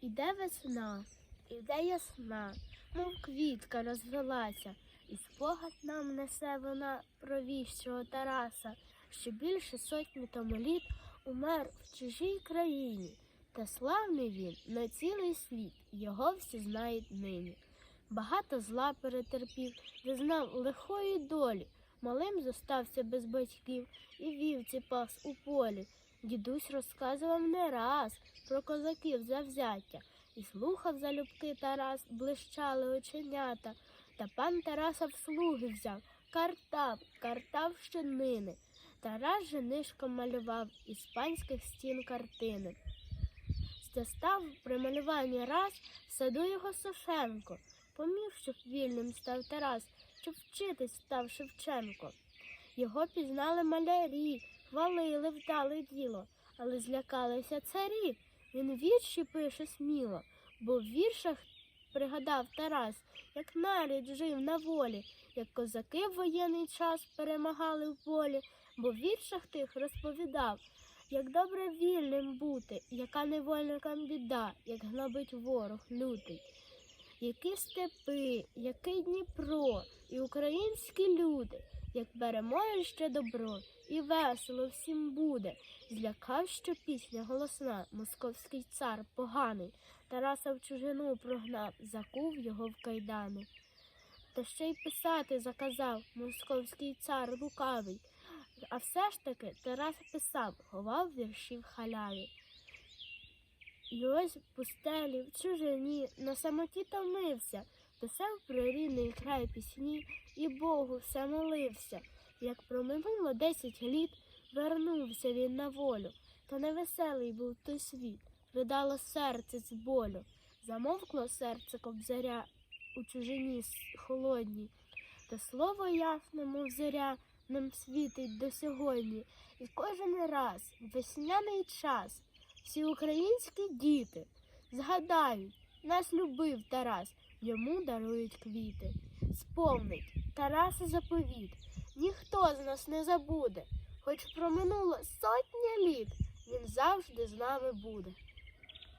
Іде весна, іде ясна, мов квітка розвелася, і спогад нам несе вона про віщого Тараса, що більше сотні тому літ умер в чужій країні. Та славний він на цілий світ, його всі знають нині. Багато зла перетерпів, зазнав лихої долі, малим зостався без батьків і вівці пас у полі. Дідусь розказував не раз про козаків завзяття, і слухав залюбки Тарас, блищали оченята. Та пан Тараса в слуги взяв, картав щоднини. Тарас же нишком малював із панських стін картини. Застав при малюванні раз в саду його Софенко. Помів, щоб вільним став Тарас, щоб вчитись став Шевченко. Його пізнали малярі, хвалили вдале діло, але злякалися царі. Він вірші пише сміло, бо в віршах пригадав Тарас, як нарід жив на волі, як козаки в воєнний час перемагали в полі, бо в віршах тих розповідав, як добре вільним бути, яка невольникам біда, як гнобить ворог лютий. Які степи, який Дніпро, і українські люди, як переможе ще добро, і весело всім буде. Злякав, що пісня голосна, московський цар поганий, Тараса в чужину прогнав, закув його в кайдани. Та ще й писати заказав московський цар лукавий, а все ж таки Тарас писав, ховав вірші в халяві. І ось в пустелі, в чужині, на самоті томився, писав про рідний край пісні і Богу все молився. Як проминуло 10 літ, вернувся він на волю, та невеселий був той світ, ридало серце з болю. Замовкло серце кобзаря у чужині холодній, та слово ясне, мов зоря, нам світить до сьогодні. І кожен раз, в весняний час, всі українські діти згадають, нас любив Тарас, йому дарують квіти. Сповнить Тараса заповіт, ніхто з нас не забуде, хоч проминуло сотня літ, він завжди з нами буде.